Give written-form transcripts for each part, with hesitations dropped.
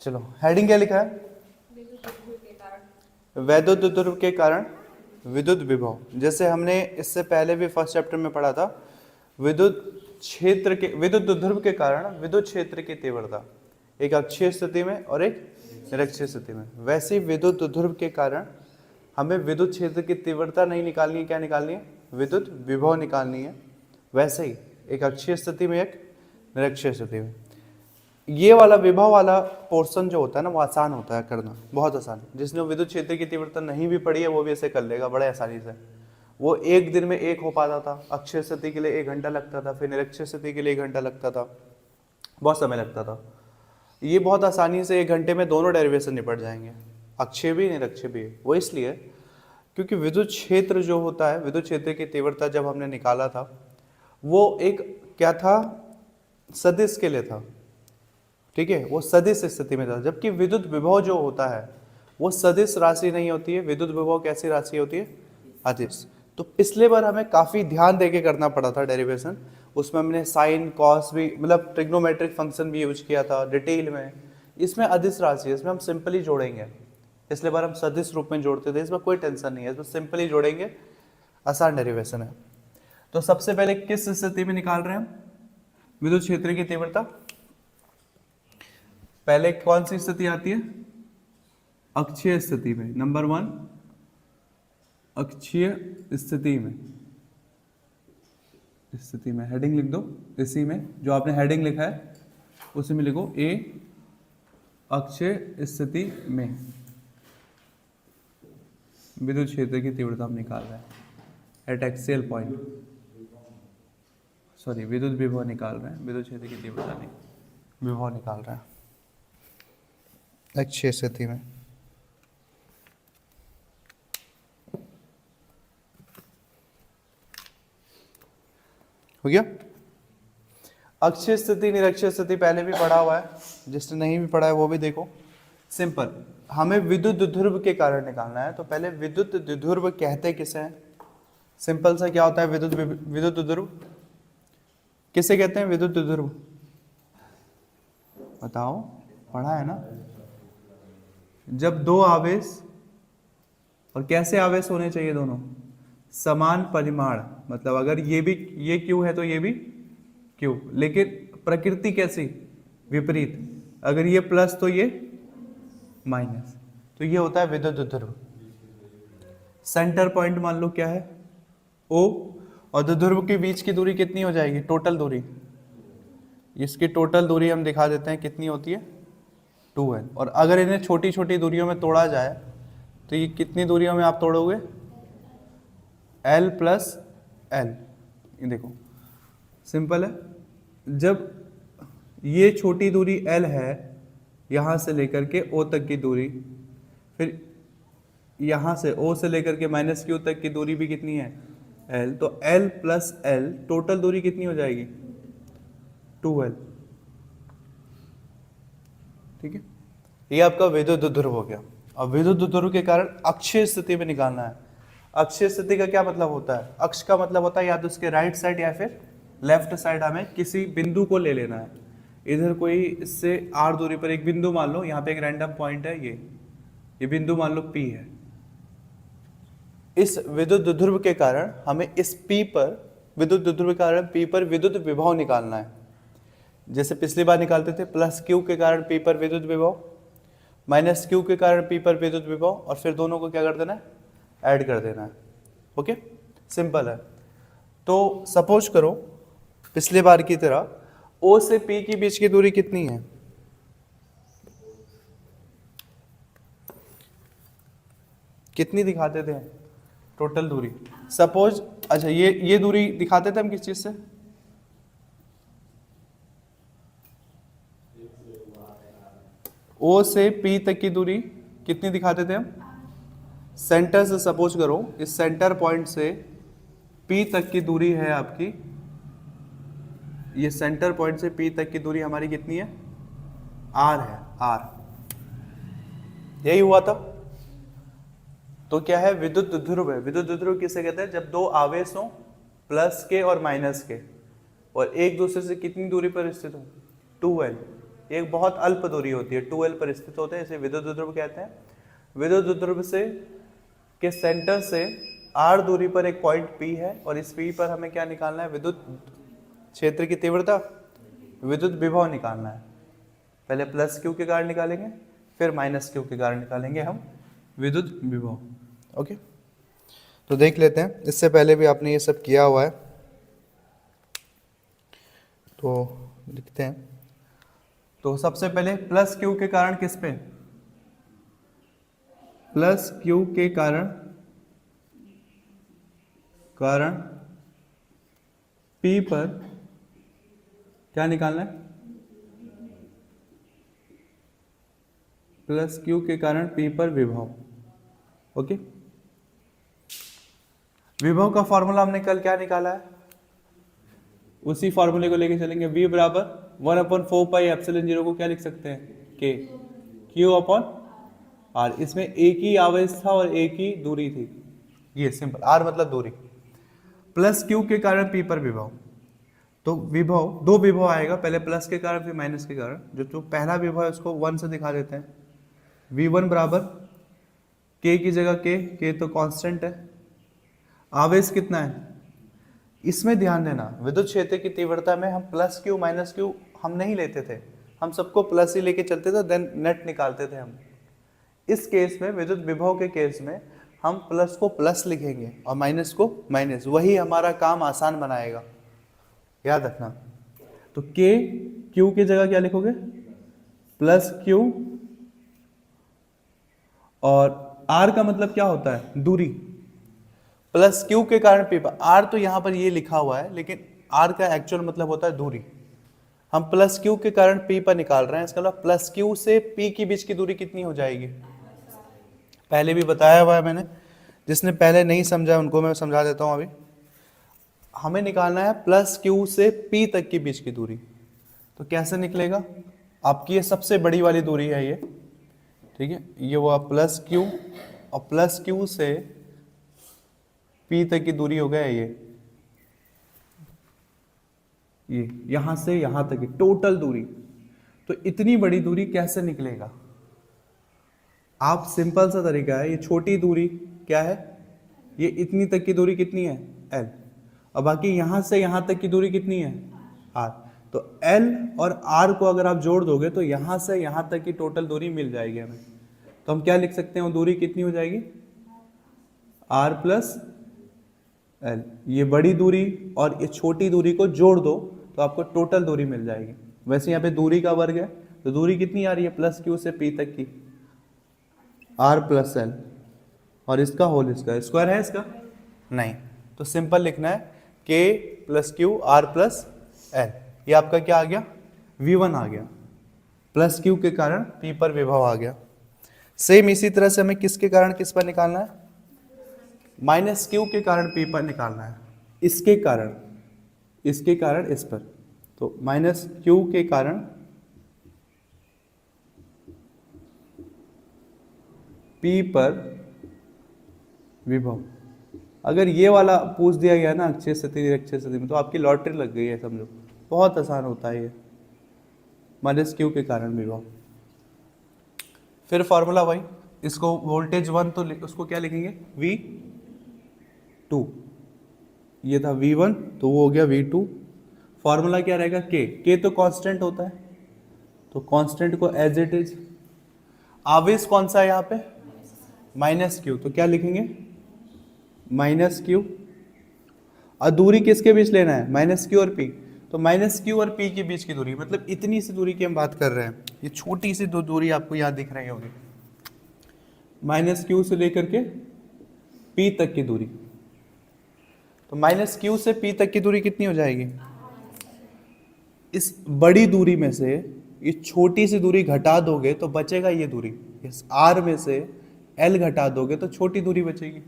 चलो हेडिंग क्या लिखा है? वैद्युत ध्रुव के कारण विद्युत विभव। जैसे हमने इससे पहले भी फर्स्ट चैप्टर में पढ़ा था, विद्युत क्षेत्र के, विद्युत ध्रुव के कारण विद्युत क्षेत्र की तीव्रता, एक अक्षीय स्थिति में और एक निरक्षीय स्थिति में। वैसे ही विद्युत ध्रुव के कारण हमें विद्युत क्षेत्र की तीव्रता नहीं निकालनी है, क्या निकालनी है? विद्युत विभव निकालनी है। वैसे ही एक अक्षीय स्थिति में, एक निरक्षीय स्थिति में। ये वाला विभव वाला पोर्शन जो होता है ना, वो आसान होता है करना, बहुत आसान। जिसने विद्युत क्षेत्र की तीव्रता नहीं भी पढ़ी है वो भी ऐसे कर लेगा बड़े आसानी से। वो एक दिन में एक हो पाता था, अक्षीय स्थिति के लिए 1 घंटा लगता था, फिर निरक्षीय स्थिति के लिए 1 घंटा लगता था, बहुत समय लगता था। ये बहुत आसानी से 1 घंटे में दोनों डेरिवेशन निपट जाएंगे, अक्षीय भी निरक्षीय भी। वो इसलिए क्योंकि विद्युत क्षेत्र जो होता है, विद्युत क्षेत्र की तीव्रता जब हमने निकाला था वो एक क्या था? सदिश के लिए था, ठीक है, वो सदिश स्थिति में था। जबकि विद्युत विभव जो होता है वो सदिश राशि नहीं होती है, विद्युत विभव कैसी राशि होती है? अदिश। तो पिछले बार हमें काफी ध्यान देके करना पड़ा था डेरिवेशन, उसमें हमने साइन कॉस भी, मतलब ट्रिग्नोमेट्रिक फंक्शन भी यूज किया था डिटेल में। इसमें अदिश राशि है, इसमें हम सिंपली जोड़ेंगे। पिछले बार हम सदिश रूप में जोड़ते थे, इसमें कोई टेंशन नहीं है, इसमें सिंपली जोड़ेंगे, आसान डेरिवेशन है। तो सबसे पहले किस स्थिति में निकाल रहे हैं हम विद्युत क्षेत्र की तीव्रता? पहले कौन सी स्थिति आती है? अक्षीय स्थिति में। नंबर 1 अक्षीय स्थिति में, स्थिति में हेडिंग लिख दो, इसी में जो आपने हेडिंग लिखा है उसी में लिखो, ए अक्षीय स्थिति में विद्युत क्षेत्र की तीव्रता हम निकाल रहे हैं एट एक्सियल पॉइंट, सॉरी विद्युत विभव निकाल रहे हैं, विद्युत क्षेत्र की तीव्रता नहीं, विभव निकाल रहे हैं अक्षीय स्थिति में। हो गया? अक्षीय स्थिति निरक्षीय स्थिति पहले भी पढ़ा हुआ है, जिसने नहीं भी पढ़ा है वो भी देखो। सिंपल, हमें विद्युत ध्रुव के कारण निकालना है। तो पहले विद्युत ध्रुव कहते किसे हैं? सिंपल सा क्या होता है विद्युत ध्रुव? किसे कहते हैं विद्युत ध्रुव? बताओ, पढ़ा है ना? जब दो आवेश, और कैसे आवेश होने चाहिए? दोनों समान परिमाण, मतलब अगर ये भी, ये क्यू है तो ये भी क्यू, लेकिन प्रकृति कैसी? विपरीत। अगर ये प्लस तो ये माइनस, तो ये होता है विद्युत ध्रुव। सेंटर पॉइंट मान लो क्या है? O, और ध्रुव के बीच की दूरी कितनी हो जाएगी? टोटल दूरी, इसकी टोटल दूरी हम दिखा देते हैं कितनी होती है? 2n। और अगर इन्हें छोटी छोटी दूरियों में तोड़ा जाए तो ये कितनी दूरियों में आप तोड़ोगे? L plus L। ये देखो सिंपल है, जब ये छोटी दूरी L है यहाँ से लेकर के O तक की दूरी, फिर यहाँ से O से लेकर के माइनस Q तक की दूरी भी कितनी है? L। तो L प्लस L टोटल दूरी कितनी हो जाएगी? 2L। ठीक है, ये आपका विद्युत ध्रुव हो गया। अब विद्युत ध्रुव के कारण अक्षीय स्थिति में निकालना है। अक्षीय स्थिति का क्या मतलब होता है? अक्ष का मतलब होता है या तो उसके राइट साइड या फिर लेफ्ट साइड हमें किसी बिंदु को ले लेना है। इधर कोई इससे r दूरी पर एक बिंदु मान लो, यहाँ पे एक रैंडम पॉइंट है, ये बिंदु मान लो P है। इस विद्युत ध्रुव के कारण हमें इस P पर, विद्युत ध्रुव के कारण P पर विद्युत विभव निकालना है। जैसे पिछली बार निकालते थे, प्लस Q के कारण P पर विद्युत विभव, माइनस Q के कारण P पर विद्युत विभव, और फिर दोनों को क्या कर देना है? ऐड कर देना है। ओके, सिंपल है। तो सपोज करो पिछले बार की तरह O से P के बीच की दूरी कितनी है? कितनी दिखाते थे टोटल दूरी? सपोज, अच्छा ये दूरी दिखाते थे हम किस चीज से? O से P तक की दूरी कितनी दिखाते थे हम? सेंटर से, सपोज करो इस सेंटर पॉइंट से P तक की दूरी है आपकी, ये सेंटर पॉइंट से P तक की दूरी हमारी कितनी है? R है, R। यही हुआ था। तो क्या है? विद्युत ध्रुव है। विद्युत ध्रुव किसे कहते हैं? जब दो आवेश हो, प्लस के और माइनस के, और एक दूसरे से कितनी दूरी पर स्थित हो? 2L। ये एक बहुत अल्प दूरी होती है, 2l पर स्थित होते हैं, इसे विद्युत ध्रुव कहते हैं। विद्युत ध्रुव से के सेंटर से r दूरी पर एक पॉइंट P है और इस P पर हमें क्या निकालना है, विद्युत क्षेत्र की तीव्रता, विद्युत विभव निकालना है। पहले प्लस क्यू के कारण निकालेंगे, फिर माइनस क्यू के कारण निकालेंगे हम विद्युत विभव। ओके, तो देख लेते हैं, इससे पहले भी आपने ये सब किया हुआ है, तो लिखते हैं। तो सबसे पहले प्लस क्यू के कारण किस पे, प्लस क्यू के कारण P पर क्या निकालना है, प्लस क्यू के कारण P पर विभव। ओके, विभव का फॉर्मूला हमने कल क्या निकाला है, उसी फॉर्मूले को लेके चलेंगे। V बराबर 1/4 पाई एप्सिलॉन 0 को क्या लिख सकते हैं, K Q अपॉन R। इसमें एक ही आवेश था और एक ही दूरी थी, ये सिंपल, R मतलब दूरी। प्लस Q के कारण P पर विभव, तो विभव, दो विभव आएगा, पहले प्लस के कारण फिर माइनस के कारण। जो पहला विभव है उसको 1 से दिखा देते हैं। V1 बराबर K की जगह K तो कांस्टेंट है, आवेश कितना है, इसमें ध्यान देना, विद्युत क्षेत्र की तीव्रता में हम प्लस क्यू माइनस क्यू हम नहीं लेते थे, हम सबको प्लस ही लेके चलते थे, देन नेट निकालते थे हम। इस केस में, विद्युत विभव के केस में, हम प्लस को प्लस लिखेंगे और माइनस को माइनस, वही हमारा काम आसान बनाएगा, याद रखना। तो के क्यू की जगह क्या लिखोगे, प्लस क्यू, और आर का मतलब क्या होता है, दूरी। प्लस क्यू के कारण P पर, आर तो यहां पर ये लिखा हुआ है, लेकिन आर का एक्चुअल मतलब होता है दूरी। हम प्लस क्यू के कारण P पर निकाल रहे हैं, इसका मतलब प्लस क्यू से P के बीच की दूरी कितनी हो जाएगी, पहले भी बताया हुआ है मैंने, जिसने पहले नहीं समझा उनको मैं समझा देता हूं अभी। हमें निकालना है प्लस क्यू से P तक की बीच की दूरी, तो कैसे निकलेगा, आपकी ये सबसे बड़ी वाली दूरी है ये, ठीक है, ये वो प्लस क्यू, और प्लस क्यू से P तक की दूरी हो गया ये यहां से यहां तक की टोटल दूरी। तो इतनी बड़ी दूरी कैसे निकलेगा, आप सिंपल सा तरीका है, ये छोटी दूरी क्या है, ये इतनी तक की दूरी कितनी है, L, और बाकी यहां से यहां तक की दूरी कितनी है, R। तो L और R को अगर आप जोड़ दोगे तो यहां से यहां तक की टोटल दूरी मिल जाएगी हमें। तो हम क्या लिख सकते हैं, वो दूरी कितनी हो जाएगी, R प्लस L। ये बड़ी दूरी और ये छोटी दूरी को जोड़ दो तो आपको टोटल दूरी मिल जाएगी। वैसे यहाँ पे दूरी का वर्ग है, तो दूरी कितनी आ रही है, प्लस क्यू से P तक की, R प्लस L, और इसका होल स्क्वायर, स्क्वायर है इसका नहीं, तो सिंपल लिखना है K plus Q R plus L। ये आपका क्या आ गया, V1 आ गया, प्लस क्यू के कारण P पर विभव आ गया। सेम इसी तरह से हमें किसके कारण किस पर निकालना है, माइनस क्यू के कारण P पर निकालना है, इसके कारण इस पर। तो माइनस क्यू के कारण P पर विभव। अगर ये वाला पूछ दिया गया ना, अक्षय स्थिति निरक्षीय स्थिति में, तो आपकी लॉटरी लग गई है, समझो, बहुत आसान होता है ये, माइनस क्यू के कारण विभव। फिर फॉर्मूला वही, इसको वोल्टेज 1 तो उसको क्या लिखेंगे, V2, ये था V1 तो वो हो गया V2। फॉर्मूला क्या रहेगा, K तो कांस्टेंट होता है, तो कांस्टेंट को एज इट इज। आवेश कौन सा है यहाँ पे, माइनस क्यू, तो क्या लिखेंगे, माइनस क्यू। और दूरी किसके बीच लेना है, माइनस क्यू और P, तो माइनस क्यू और P के बीच की दूरी, मतलब इतनी सी दूरी की हम बात कर रहे हैं, ये छोटी सी दो दूरी आपको यहाँ दिख रही होगी, माइनस क्यू से लेकर के P तक की दूरी। तो माइनस क्यू से P तक की दूरी कितनी हो जाएगी, इस बड़ी दूरी में से ये छोटी सी दूरी घटा दोगे तो बचेगा ये दूरी, इस R में से L घटा दोगे तो छोटी दूरी बचेगी,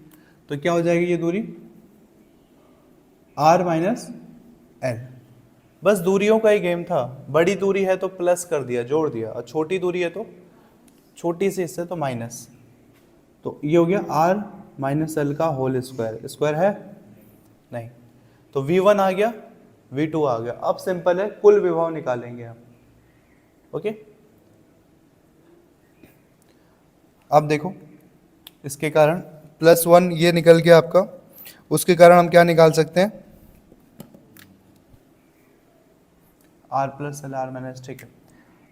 तो क्या हो जाएगी ये दूरी, R माइनस L। बस दूरियों का ही गेम था, बड़ी दूरी है तो प्लस कर दिया, जोड़ दिया, और छोटी दूरी है तो छोटी सी इससे तो माइनस, तो ये हो गया R माइनस L का होल स्क्वायर, स्क्वायर है नहीं, तो V1 आ गया, V2 आ गया। अब सिंपल है, कुल विभव निकालेंगे हम, ओके, अब देखो इसके कारण +1 ये निकल गया आपका, उसके कारण हम क्या निकाल सकते हैं, R plus L R minus, ठीक है।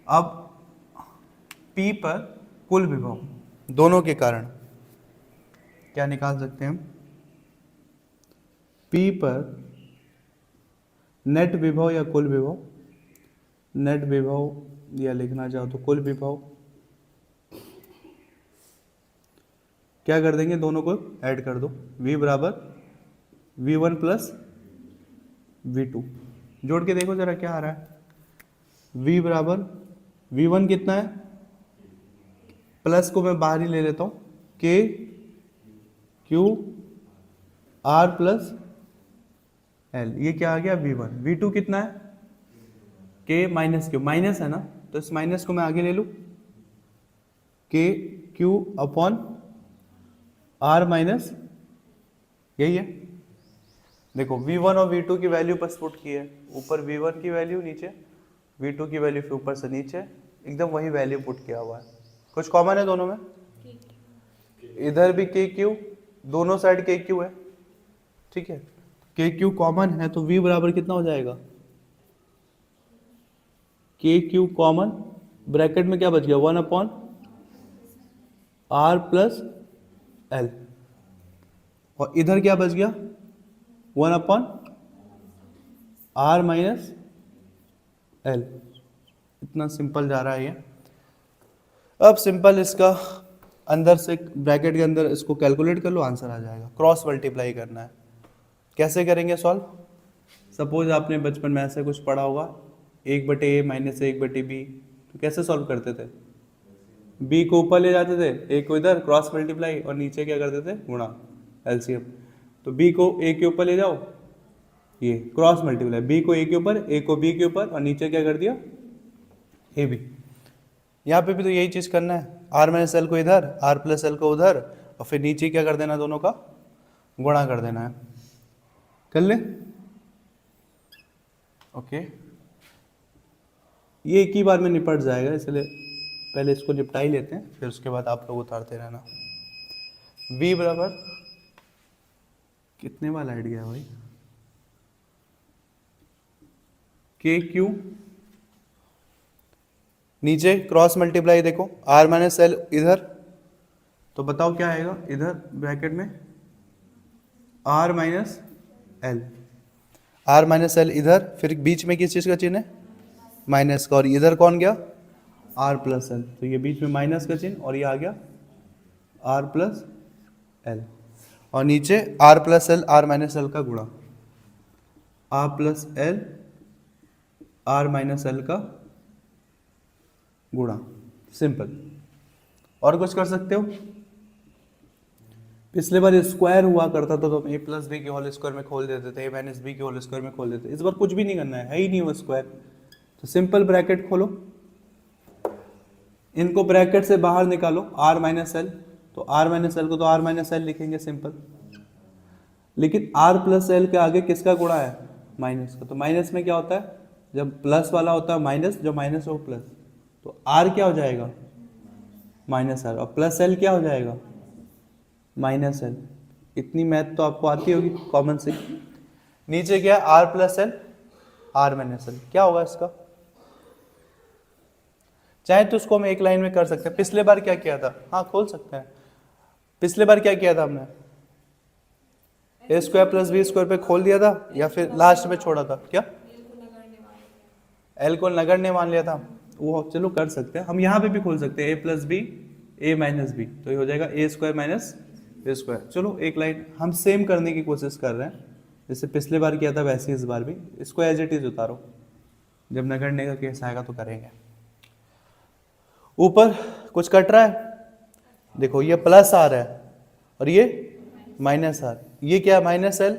अब P पर कुल विभव दोनों के कारण क्या निकाल सकते हैं हम, P पर नेट विभव या कुल विभव, नेट विभव या लिखना चाहो तो कुल विभव, क्या कर देंगे, दोनों को ऐड कर दो, V बराबर V1 प्लस V2, जोड़ के देखो जरा क्या आ रहा है, V बराबर V1 कितना है, प्लस को मैं बाहर ही ले लेता हूँ, K Q R plus L, ये क्या आ गया V1, V2 कितना है, K माइनस Q, माइनस है ना तो इस माइनस को मैं आगे ले लूँ, K Q upon R minus, यही है। देखो V1 और V2 की वैल्यू पर पुट की है, ऊपर V1 की वैल्यू, नीचे V2 की वैल्यू, फिर ऊपर से नीचे एकदम वही वैल्यू पुट किया हुआ है। कुछ कॉमन है दोनों में, इधर भी के क्यू, दोनों साइड के क्यू है, ठीक है, के क्यू कॉमन है तो V बराबर कितना हो जाएगा, के क्यू कॉमन, ब्रैकेट में क्या बच गया 1 अपॉन R प्लस L, और इधर क्या बच गया 1 अपॉन R माइनस L, इतना सिंपल जा रहा है ये। अब सिंपल इसका अंदर से ब्रैकेट के अंदर इसको कैलकुलेट कर लो, आंसर आ जाएगा, क्रॉस मल्टीप्लाई करना है। कैसे करेंगे सॉल्व, सपोज आपने बचपन में ऐसे कुछ पढ़ा होगा 1/a माइनस 1/b, तो कैसे सॉल्व करते थे, b को ऊपर ले जाते थे, a को इधर क्रॉस मल्टीप्लाई, और नीचे क्या करते थे गुणा, एलसीएम। तो b को a के ऊपर ले जाओ, ये क्रॉस मल्टीप्लाई, b को a के ऊपर, a को b के ऊपर, और नीचे क्या कर दिया ab। यहाँ पे भी तो यही चीज करना है, r माइनस एल को इधर, r प्लस एल को उधर, और फिर नीचे क्या कर देना, दोनों का गुणा कर देना है, कर ले, ओके। ये एक ही बार में निपट जाएगा, इसलिए पहले इसको निपटा ही लेते हैं, फिर उसके बाद आप लोग उतारते रहना। v बराबर कितने वाला ऐड गया भाई, के क्यू, नीचे क्रॉस मल्टीप्लाई, देखो r माइनस एल इधर, तो बताओ क्या आएगा, इधर ब्रैकेट में r minus L, r minus L इधर, फिर बीच में किस चीज़ का चिन्ह है, माइनस का, और इधर कौन गया r प्लस एल, तो ये बीच में माइनस का चिन्ह, और ये आ गया r प्लस एल, और नीचे r plus L r minus L का गुणा, r plus L r minus L का गुणा, सिंपल। और कुछ कर सकते हो, पिछले बार स्क्वायर हुआ करता था तो हम a प्लस बी के होल स्क्वायर में खोल देते थे, a माइनस बी के होल स्क्वायर में खोल देते थे, इस बार कुछ भी नहीं करना है ही नहीं वो स्क्वायर, तो सिंपल ब्रैकेट खोलो, इनको ब्रैकेट से बाहर निकालो, r माइनस एल, तो r माइनस एल को तो r माइनस एल लिखेंगे सिंपल, लेकिन r प्लस एल के आगे किसका गुणा है, माइनस का, तो माइनस में क्या होता है, जब प्लस वाला होता है माइनस, जब माइनस हो प्लस, तो r क्या हो जाएगा माइनस r, और प्लस एल क्या हो जाएगा माइनस एल। इतनी मैथ तो आपको आती होगी कॉमन से। नीचे क्या है r plus L r minus L, क्या होगा इसका, चाहे तो उसको हम एक लाइन में कर सकते हैं। पिछले बार क्या किया था, हाँ खोल सकते हैं, पिछले बार क्या किया था हमने, ए स्क्वायर प्लस बी स्क्वायर पे खोल दिया था, या फिर लास्ट में छोड़ा था, क्या एल को नगण्य मान लिया था, वो चलो कर सकते हैं हम, यहाँ पे भी खोल सकते हैं, ए प्लस बी ए माइनस बी, तो ये हो जाएगा ए स्क्वायर माइनस बी स्क्वायर। चलो एक लाइन हम सेम करने की कोशिश कर रहे हैं, जैसे पिछले बार किया था वैसे इस बार भी, इसको एज इट इज उतारो, जब नगण्य का केस आएगा तो करेंगे। ऊपर कुछ कट रहा है, देखो ये प्लस आ रहा है और ये माइनस आर, ये क्या है माइनस एल,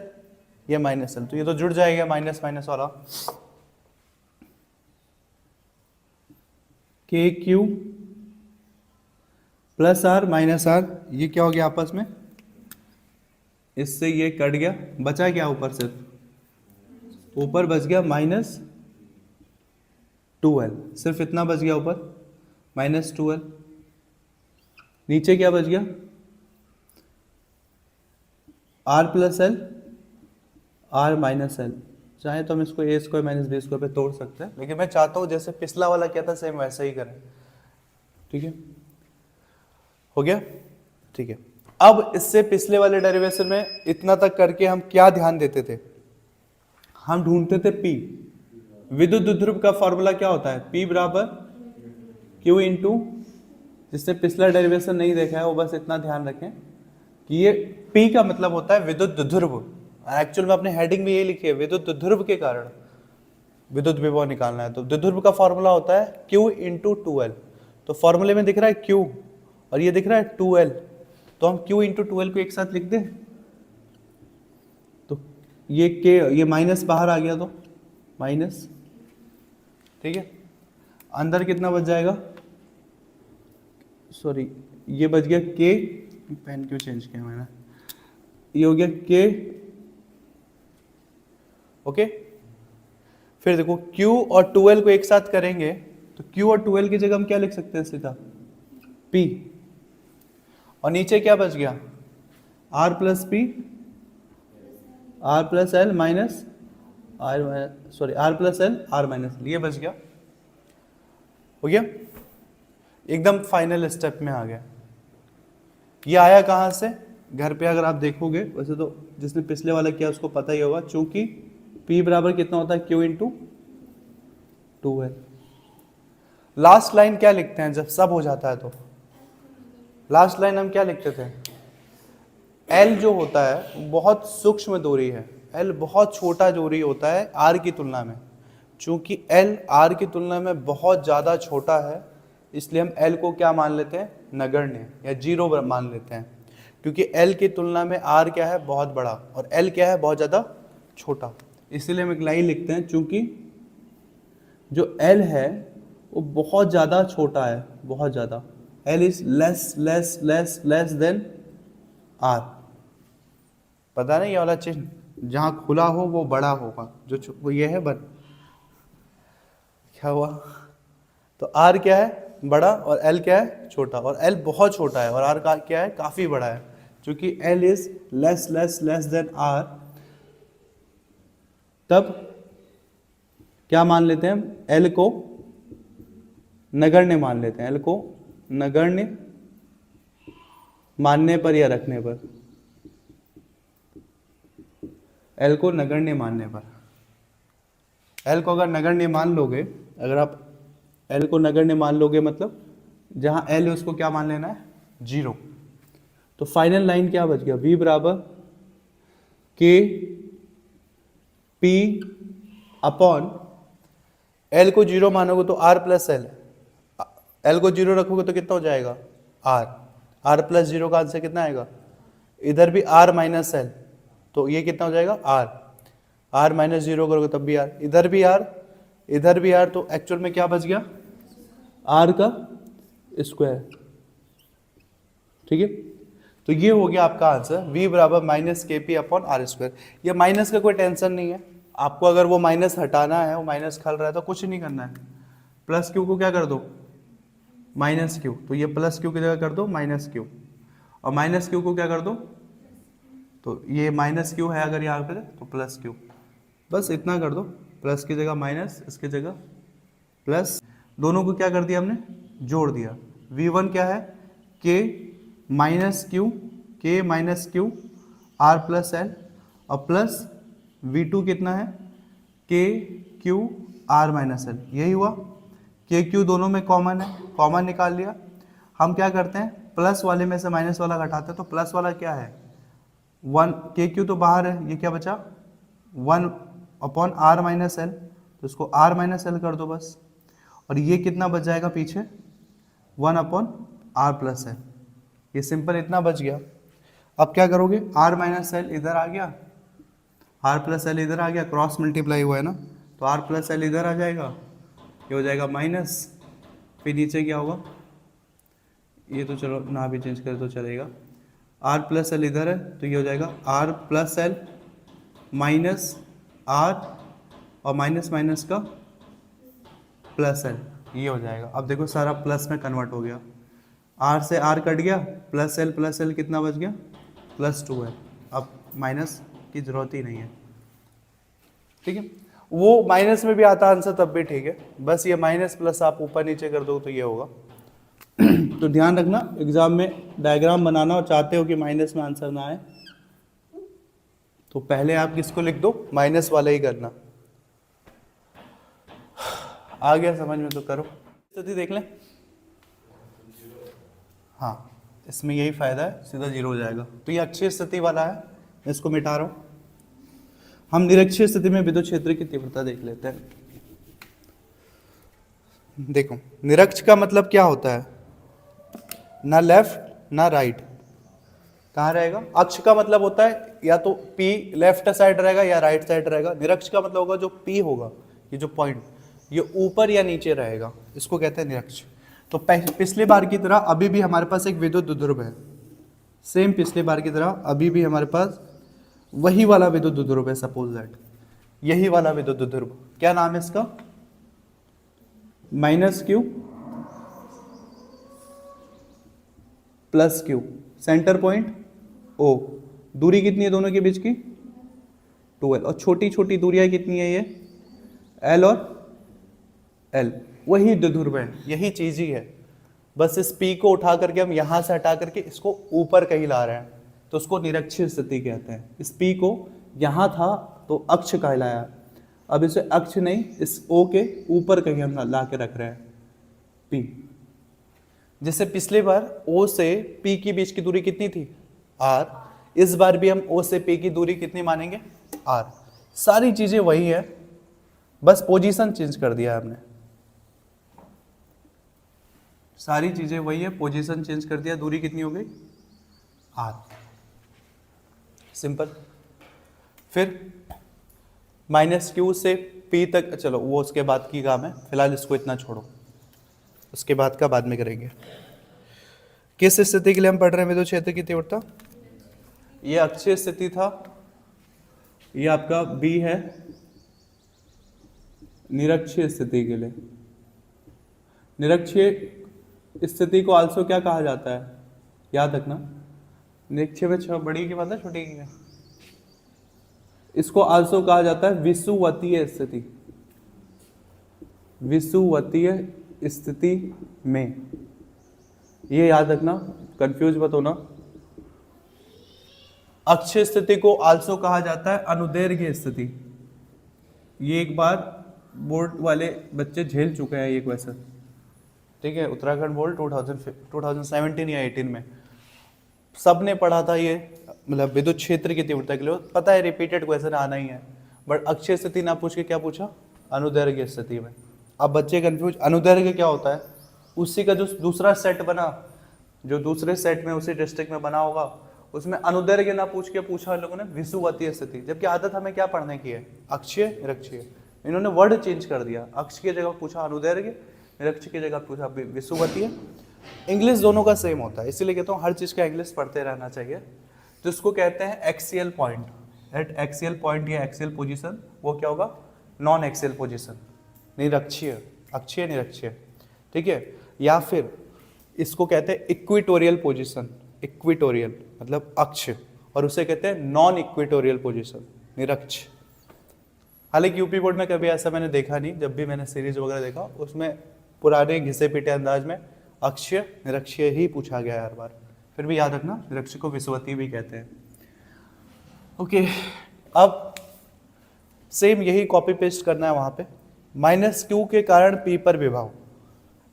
ये माइनस एल, तो ये तो जुड़ जाएगा माइनस माइनस वाला, के Q plus R minus R, ये क्या हो गया आपस में, इससे ये कट गया, बचा क्या ऊपर, सिर्फ ऊपर बच गया माइनस 2l, सिर्फ इतना बच गया ऊपर, -2l। नीचे क्या बच गया, r plus L, r minus L. चाहे तो हम इसको a square minus B square पे तोड़ सकते हैं, लेकिन मैं चाहता हूँ जैसे पिछला वाला क्या था सेम वैसा ही करें। ठीक है, हो गया। ठीक है, अब इससे पिछले वाले डेरिवेशन में इतना तक करके हम क्या ध्यान देते थे, हम ढूंढते थे P। विद्युत द्विध्रुव का फॉर्मूला क्या होता है, P बराबर Q इंटू, जिसने पिछला डेरिवेशन नहीं देखा है वो बस इतना ध्यान रखें कि ये P का मतलब होता है विद्युत द्विध्रुव। एक्चुअल में अपने हेडिंग में ये लिखी है, विद्युत द्विध्रुव के कारण विद्युत विभव निकालना है। तो द्विध्रुव का फॉर्मूला होता है Q इंटू 2L। तो फॉर्मूले में दिख रहा है Q और ये दिख रहा है 2L, तो हम Q इंटू 2L को एक साथ लिख दें। तो ये K, ये माइनस बाहर आ गया तो माइनस, ठीक है। अंदर कितना बच जाएगा, सॉरी ये बच गया K, पेन क्यों चेंज किया मैंने, ये हो गया K, ओके। फिर देखो Q और 2L को एक साथ करेंगे तो Q और 2L की जगह हम क्या लिख सकते हैं सीधा, P। और नीचे क्या बच गया, R plus P, R plus L minus R plus L, R minus L, ये बच गया। हो गया, एकदम फाइनल स्टेप में आ गया। ये आया कहाँ से, घर पे अगर आप देखोगे, वैसे तो जिसने पिछले वाला किया उसको पता ही होगा, चूंकि P बराबर कितना होता है, Q into 2L। Last line क्या लिखते हैं जब सब हो जाता है, तो लास्ट लाइन हम क्या लिखते थे, L जो होता है बहुत सूक्ष्म दूरी है, L बहुत छोटा दूरी होता है R की तुलना में। चूंकि L R की तुलना में बहुत ज़्यादा छोटा है, इसलिए हम L को क्या मान लेते हैं, नगण्य या जीरो मान लेते हैं। क्योंकि L की तुलना में R क्या है, बहुत बड़ा, और L क्या है, बहुत ज़्यादा छोटा। इसलिए हम एक लाइन लिखते हैं, चूंकि जो L है वो बहुत ज़्यादा छोटा है, बहुत ज़्यादा, L is less than R। पता नहीं ये वाला चिन्ह जहाँ खुला हो वो बड़ा होगा, जो वो ये है बट क्या हुआ, तो R क्या है, बड़ा, और L क्या है, छोटा। और L बहुत छोटा है और R का क्या है, काफ़ी बड़ा है। क्योंकि L is less than R, तब क्या मान लेते हैं हम, L को नगण्य मान लेते हैं। L को नगण्य मानने पर या रखने पर, L को नगण्य मानने पर, L को अगर नगण्य मान लोगे, अगर आप L को नगण्य मान लोगे मतलब जहां L है उसको क्या मान लेना है, जीरो। तो फाइनल लाइन क्या बच गया, V बराबर K P अपॉन, L को जीरो मानोगे तो R प्लस L, L को जीरो रखोगे तो कितना हो जाएगा, R प्लस जीरो का आंसर कितना आएगा, इधर भी R माइनस L, तो ये कितना हो जाएगा, R माइनस जीरो करोगे तब भी R, इधर भी R, इधर भी R, तो एक्चुअल में क्या बच गया, R का स्क्वायर। ठीक है, तो ये हो गया आपका आंसर, V बराबर माइनस के पी अपॉन आर स्क्वायर। ये माइनस का कोई टेंशन नहीं है आपको, अगर वो माइनस हटाना है, वो माइनस खल रहा है तो कुछ नहीं करना है, प्लस क्यू को क्या कर दो, माइनस क्यू, तो ये प्लस क्यू की जगह कर दो माइनस क्यू, और माइनस क्यू को क्या कर दो, तो ये माइनस क्यू है अगर यहाँ पे तो प्लस क्यू, बस इतना कर दो, प्लस की जगह माइनस, इसकी जगह प्लस, दोनों को क्या कर दिया हमने, जोड़ दिया। V1 क्या है, K minus Q R plus L, और प्लस V2 कितना है, K Q R minus L, यही हुआ। K Q दोनों में कॉमन है, कॉमन निकाल लिया। हम क्या करते हैं, प्लस वाले में से माइनस वाला घटाते हैं, तो प्लस वाला क्या है 1, K Q तो बाहर है, ये क्या बचा 1 अपॉन R माइनस L, तो इसको R माइनस L कर दो बस, और ये कितना बच जाएगा पीछे 1 अपॉन R प्लस L, ये सिंपल इतना बच गया। अब क्या करोगे, R माइनस L इधर आ गया, R प्लस L इधर आ गया, क्रॉस मल्टीप्लाई हुआ है ना, तो R प्लस L इधर आ जाएगा, ये हो जाएगा माइनस, फिर नीचे क्या होगा, ये तो चलो ना भी चेंज करें तो चलेगा, R प्लस L इधर है तो ये हो जाएगा R plus L minus R, और माइनस माइनस का प्लस एल, ये हो जाएगा। अब देखो सारा प्लस में कन्वर्ट हो गया, आर से आर कट गया, प्लस एल कितना बच गया, प्लस 2 एल। अब माइनस की जरूरत ही नहीं है, ठीक है। वो माइनस में भी आता आंसर तब भी ठीक है, बस ये माइनस प्लस आप ऊपर नीचे कर दो तो ये होगा। तो ध्यान रखना एग्जाम में डायग्राम बनाना और चाहते हो कि माइनस में आंसर ना आए तो पहले आप किसको लिख दो, माइनस वाला ही करना। आ गया समझ में तो करो। स्थिति देख लें, हाँ इसमें यही फायदा है, सीधा 0 हो जाएगा। तो ये अक्षीय स्थिति वाला है, मैं इसको मिटा रहा हूं। हम निरक्षीय स्थिति में विद्युत क्षेत्र की तीव्रता देख लेते हैं। देखो निरक्ष का मतलब क्या होता है, ना लेफ्ट ना राइट, कहाँ रहेगा। अक्ष का मतलब होता है या तो P लेफ्ट साइड रहेगा या राइट साइड रहेगा। निरक्ष का मतलब होगा जो P होगा, ये जो पॉइंट, ये ऊपर या नीचे रहेगा, इसको कहते हैं निरक्ष। तो पिछली बार की तरह अभी भी हमारे पास एक विद्युत द्विध्रुव है, सेम पिछली बार की तरह अभी भी हमारे पास वही वाला विद्युत द्विध्रुव है। सपोज दैट यही वाला विद्युत द्विध्रुव, क्या नाम है इसका, -q + q, centre point O, दूरी कितनी है दोनों के बीच की, 2l, और छोटी छोटी दूरियां कितनी है, ये l और l। वही द्विध्रुव है, यही चीज ही है, बस इस P को उठा करके हम यहां से हटा करके इसको ऊपर कहीं ला रहे हैं, तो उसको निरक्षीय स्थिति कहते हैं। इस P को यहां था तो अक्ष कहलाया, अब इसे अक्ष नहीं, इस O के ऊपर कहीं हम ला के रख रहे हैं P। जैसे पिछले बार O से P की बीच की दूरी कितनी थी, R, इस बार भी हम O से P की दूरी कितनी मानेंगे, R। सारी चीजें वही है, बस पोजीशन चेंज कर दिया हमने, सारी चीजें वही है, पोजीशन चेंज कर दिया, दूरी कितनी हो गई, R, सिंपल। फिर -q से P तक, चलो वो उसके बाद की काम है, फिलहाल इसको इतना छोड़ो, उसके बाद का बाद में करेंगे। किस स्थिति के लिए हम पढ़ रहे हैं विद्युत क्षेत्र की तीव्रता, ये अक्षीय स्थिति था, ये आपका B है निरक्षीय स्थिति के लिए। निरक्षीय स्थिति को आल्सो क्या कहा जाता है, याद रखना, निरक्षीय में बड़ी की बात है छोटी की है, इसको आल्सो कहा जाता है विषुवतीय स्थिति। विषुवतीय स्थिति में, ये याद रखना, कंफ्यूज मत होना। अक्षीय स्थिति को आल्सो कहा जाता है अनुदैर्घ्य स्थिति। ये एक बार बोर्ड वाले बच्चे झेल चुके हैं ये क्वेश्चन, ठीक है, उत्तराखंड बोर्ड 2017 या 18 में सब ने पढ़ा था ये, मतलब विद्युत क्षेत्र की तीव्रता के लिए पता है, रिपीटेड क्वेश्चन आना ही है। बट अक्षीय स्थिति ना पूछ के क्या पूछा, अनुदैर्घ्य स्थिति में। अब बच्चे कंफ्यूज, अनुदैर्घ्य क्या होता है, उसी का जो दूसरा सेट बना, जो दूसरे सेट में उसी डिस्ट्रिक्ट में बना होगा, उसमें अनुदैर्घ्य ना पूछ के पूछा लोगों ने विषुवतीय स्थिति, जबकि आदत हमें क्या पढ़ने की है, अक्षीय निरक्षीय। इन्होंने वर्ड चेंज कर दिया, अक्ष की जगह पूछा अनुदैर्घ्य, निरक्ष की जगह पूछा विषुवतीय। इंग्लिश दोनों का सेम होता है, इसीलिए कहता हूँ हर चीज़ का इंग्लिश पढ़ते रहना चाहिए। तो इसको कहते हैं axial point, eight axial point या एक्सियल पोजीशन, वो क्या होगा, नॉन एक्सियल पोजीशन, निरक्षीय, अक्षीय निरक्षीय, ठीक है। या फिर इसको कहते हैं इक्विटोरियल पोजीशन, इक्विटोरियल मतलब अक्ष, और उसे कहते हैं नॉन इक्विटोरियल पोजीशन, निरक्ष। हालांकि यूपी बोर्ड में कभी ऐसा मैंने देखा नहीं, जब भी मैंने सीरीज वगैरह देखा उसमें पुराने घिसे पीटे अंदाज में अक्षीय निरक्षीय ही पूछा गया है हर बार। फिर भी याद रखना निरक्षीय को विषुवतीय भी कहते हैं। ओके, अब सेम यही कॉपी पेस्ट करना है वहां पे। -q के कारण P पर विभव,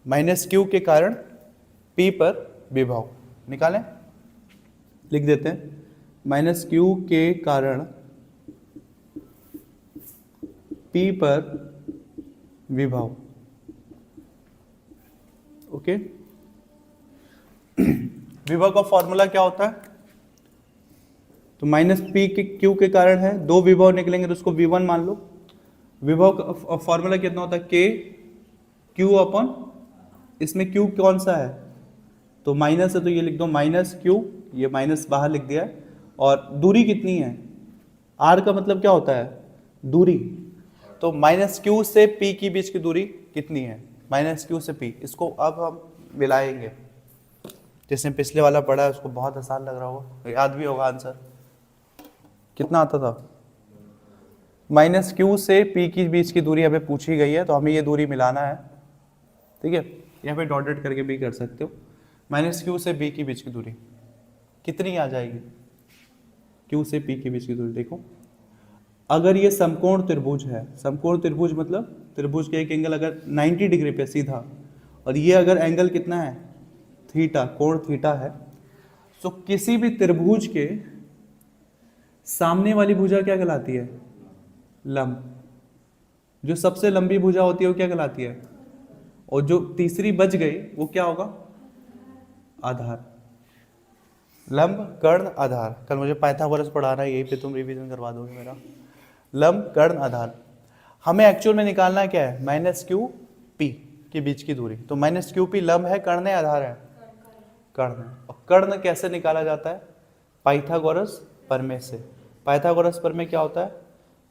-q के कारण P पर विभव निकालें, लिख देते हैं -q के कारण P पर विभव। ओके, विभव का फॉर्मूला क्या होता है, तो -P के कारण है, दो विभव निकलेंगे तो उसको V1 मान लो। विभव का फॉर्मूला कितना होता है, K Q अपॉन, इसमें Q कौन सा है, तो माइनस है, तो ये लिख दो -Q, ये माइनस बाहर लिख दिया है। और दूरी कितनी है, R का मतलब क्या होता है, दूरी, तो -Q से P की बीच की दूरी कितनी है, माइनस क्यू से पी। इसको अब हम मिलाएंगे, जिसने पिछले वाला पढ़ा है उसको बहुत आसान लग रहा होगा, याद भी होगा आंसर। कितना आता था, माइनस क्यू से पी की बीच की दूरी हमें पूछी गई है, तो हमें ये दूरी मिलाना है, ठीक है। यहाँ पे डॉटेड करके भी कर सकते हो। माइनस क्यू से बी की बीच की दूरी कितनी आ जाएगी, क्यू से पी के बीच की दूरी देखो। अगर ये समकोण त्रिभुज है, समकोण त्रिभुज मतलब त्रिभुज के एक एंगल अगर 90 डिग्री पे सीधा, और ये अगर एंगल कितना है, थीटा, कोण थीटा है, तो किसी भी त्रिभुज के सामने वाली भुजा क्या कहलाती है, लंब। जो सबसे लंबी भुजा होती है वो क्या कहलाती है, और जो तीसरी बच गई वो क्या होगा, आधार। लंब, कर्ण, आधार। कल मुझे पाइथागोरस पढ़ाना है, यही पे तुम रिवीजन करवा दोगे मेरा। लंब, कर्ण, आधार। हमें एक्चुअल में निकालना क्या है, माइनस क्यू पी के बीच की दूरी। तो माइनस क्यू पी लंब है, कर्ण है, आधार है, कर्ण है। और कर्ण कैसे निकाला जाता है, पाइथागोरस प्रमेय से। पाइथागोरस प्रमेय क्या होता है,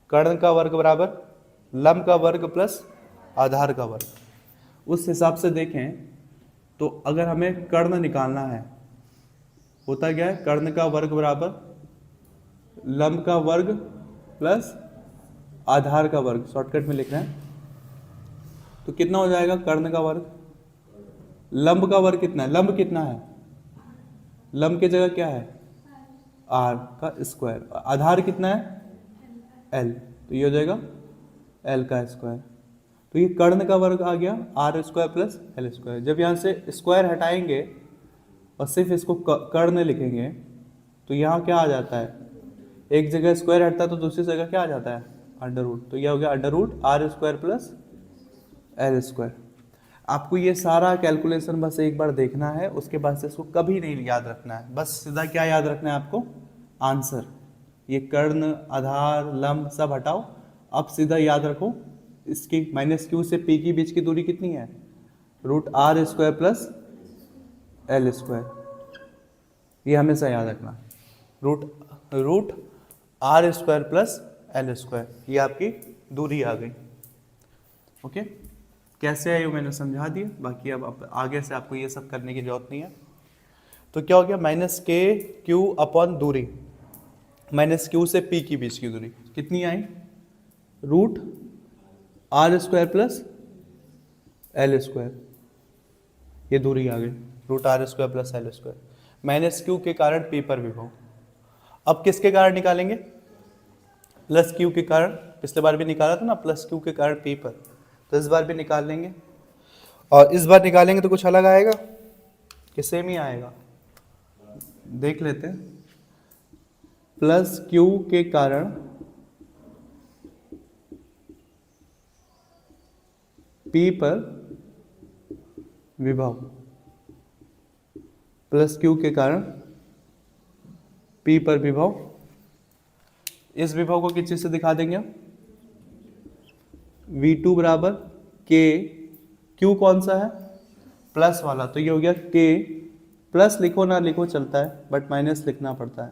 कर्ण का वर्ग बराबर लंब का वर्ग प्लस आधार का वर्ग। उस हिसाब से देखें तो अगर हमें कर्ण निकालना है, होता क्या है, कर्ण का वर्ग बराबर लंब का वर्ग प्लस आधार का वर्ग, शॉर्टकट में लिख रहे हैं। तो कितना हो जाएगा, कर्ण का वर्ग, लंब का वर्ग कितना है, लंब कितना है, लंब की जगह क्या है, आर का स्क्वायर, आधार कितना है, एल, तो ये हो जाएगा एल का स्क्वायर। तो ये कर्ण का वर्ग आ गया, R square plus L square. जब यहाँ से स्क्वायर हटाएंगे और सिर्फ इसको कर्ण लिखेंगे तो यहाँ क्या आ जाता है, एक जगह स्क्वायर हटता है तो दूसरी जगह क्या आ जाता है, अंडर रूट। तो यह हो गया under root are square plus L square. आपको ये सारा कैलकुलेशन बस एक बार देखना है, उसके बाद से इसको कभी नहीं याद रखना है, बस सीधा क्या याद रखना है आपको, आंसर। ये कर्ण, आधार, लंब सब हटाओ, अब सीधा याद रखो इसकी माइनस क्यू से पी की बीच की दूरी कितनी है, root are square plus L square. ये हमेशा याद रखना, root are square plus L square, ये आपकी दूरी आ गई। ओके, कैसे है ये मैंने समझा दिया, बाकी अब आगे से आपको ये सब करने की जरूरत नहीं है। तो क्या हो गया, माइनस के क्यू अपॉन दूरी, माइनस क्यू से पी की बीच की दूरी कितनी आई, root are square plus L square, ये दूरी आ गई, root are square plus L square. Minus Q के कारण पी पर विभव। अब किसके कारण निकालेंगे, प्लस क्यू के कारण, पिछले बार भी निकाला था ना प्लस क्यू के कारण पी पर, तो इस बार भी निकाल लेंगे। और इस बार निकालेंगे तो कुछ अलग आएगा कि सेम ही आएगा, देख लेते हैं। प्लस क्यू के कारण पी पर विभव, प्लस क्यू के कारण पी पर विभव। इस विभव को किस चीज से दिखा देंगे, V2 बराबर के, Q कौन सा है, प्लस वाला, तो ये हो गया K, प्लस लिखो ना लिखो चलता है बट माइनस लिखना पड़ता है,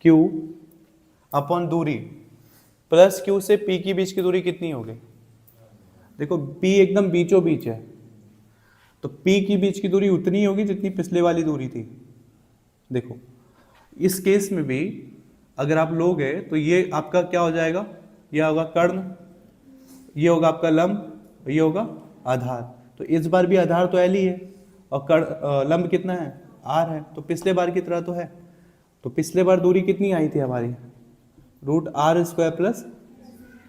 Q अपॉन दूरी, प्लस Q से P की बीच की दूरी कितनी होगी, देखो P एकदम बीचों बीच है, तो P की बीच की दूरी उतनी होगी जितनी पिछले वाली दूरी थी। देखो इस केस में भी अगर आप लोगे तो ये आपका क्या हो जाएगा, यह होगा कर्ण, ये होगा आपका लंब, ये होगा आधार। तो इस बार भी आधार तो एल ही है और लंब कितना है, आर है, तो पिछले बार की तरह तो है। तो पिछले बार दूरी कितनी आई थी हमारी, रूट आर स्क्वायर प्लस,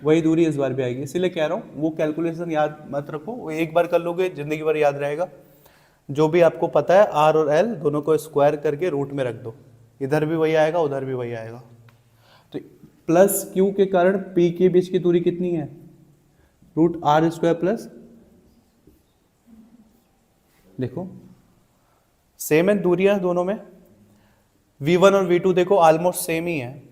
वही दूरी इस बार भी आएगी। इसीलिए कह रहा हूँ वो कैलकुलेशन याद मत रखो, वो एक बार कर लोगे जिंदगी भर याद रहेगा। जो भी आपको पता है आर और एल दोनों को स्क्वायर करके रूट में रख दो, इधर भी वही आएगा उधर भी वही आएगा। तो प्लस क्यू के कारण पी के बीच की दूरी कितनी है, रूट आर स्क्वायर प्लस, देखो सेम है दूरियां दोनों में, V1 और V2 देखो ऑलमोस्ट सेम ही है।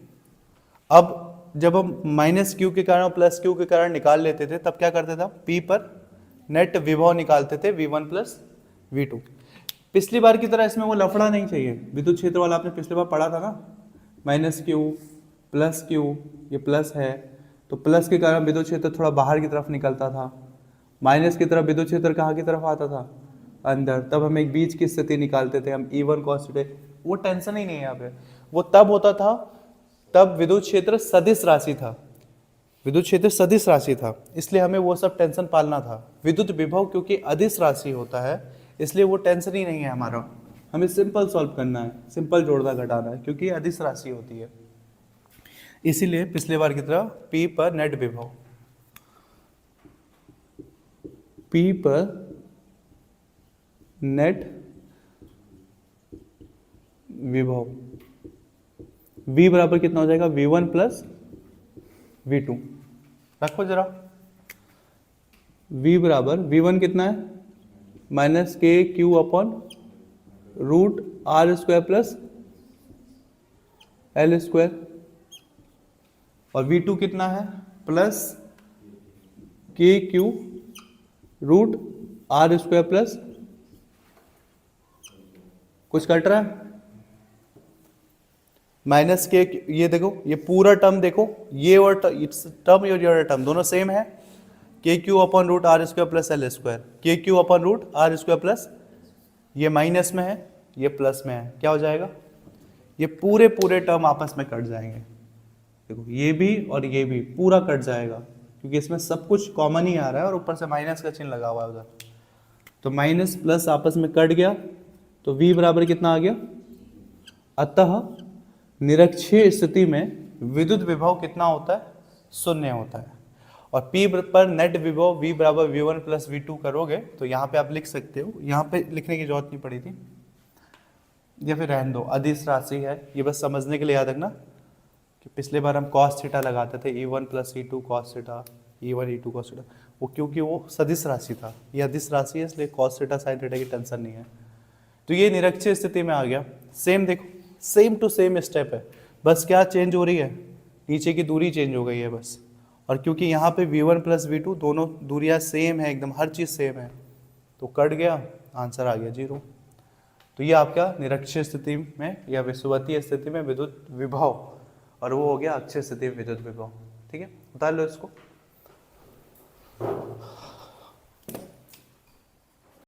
अब जब हम माइनस क्यू के कारण और प्लस क्यू के कारण निकाल लेते थे तब क्या करते थे, P पर नेट विभव निकालते थे V1 प्लस V2। पिछली बार की तरह इसमें वो लफड़ा नहीं चाहिए, विद्युत क्षेत्र वाला आपने पिछली बार पढ़ा था ना, माइनस क्यू प्लस क्यू, ये प्लस है तो प्लस के कारण विद्युत क्षेत्र थोड़ा बाहर की तरफ निकलता था, माइनस की तरफ विद्युत क्षेत्र कहाँ की तरफ आता था, अंदर, तब हम एक बीच की स्थिति निकालते थे हम E1 cos थीटा। वो टेंशन ही नहीं है यहाँ पे, वो तब होता था तब विद्युत क्षेत्र सदिश राशि था, विद्युत क्षेत्र सदिश राशि था, इसलिए हमें वो सब टेंशन पालना था। विद्युत विभव क्योंकि अदिश राशि होता है इसलिए वो टेंशन ही नहीं है हमारा, हमें सिंपल सॉल्व करना है, सिंपल जोड़ना घटाना है क्योंकि अदिश राशि होती है। इसीलिए पिछले बार की तरह P पर नेट विभव, P पर नेट विभव V बराबर कितना हो जाएगा, V1 प्लस V2। रखो जरा, V बराबर V1 कितना है, माइनस के Q upon root are square plus L square, और V2 कितना है, plus k q root are square plus, कुछ कट रहा है, माइनस के, ये देखो ये पूरा टर्म देखो, ये और टर्म और ये टर्म दोनों सेम है, K Q upon root are square plus L square, K Q upon root are square plus, ये माइनस में है ये प्लस में है, क्या हो जाएगा, ये पूरे पूरे टर्म आपस में कट जाएंगे। देखो ये भी और ये भी पूरा कट जाएगा क्योंकि इसमें सब कुछ कॉमन ही आ रहा है और ऊपर से माइनस का चिन्ह लगा हुआ है उधर, तो माइनस प्लस आपस में कट गया, तो V बराबर कितना आ गया। अतः निरक्षीय स्थिति में विद्युत विभव कितना होता है, शून्य होता है। और P पर नेट विभव V बराबर V1 प्लस V2 करोगे तो यहाँ पे आप लिख सकते हो, यहाँ पे लिखने की जरूरत नहीं पड़ी थी, या फिर रहने दो, अदिश राशि है, ये बस समझने के लिए याद रखना कि पिछले बार हम cos थीटा लगाते थे, E1 plus E2 cos theta, E1 E2 cos theta, वो क्योंकि वो सदिश राशि था, ये अदिश राशि है इसलिए cos थीटा sin थीटा की टेंशन नहीं है। तो ये निरक्षीय स्थिति में आ गया, सेम देखो सेम टू सेम स्टेप है, बस क्या चेंज हो रही है, नीचे की दूरी चेंज हो गई है बस, और क्योंकि यहाँ पे V1 प्लस V2 दोनों दूरियाँ सेम है, एकदम हर चीज़ सेम है, तो कट गया, आंसर आ गया 0। तो ये आपका निरक्षीय स्थिति में या विषुवतीय स्थिति में विद्युत विभव, और वो हो गया अक्षीय स्थिति में विद्युत विभव। ठीक है, उतार लो इसको।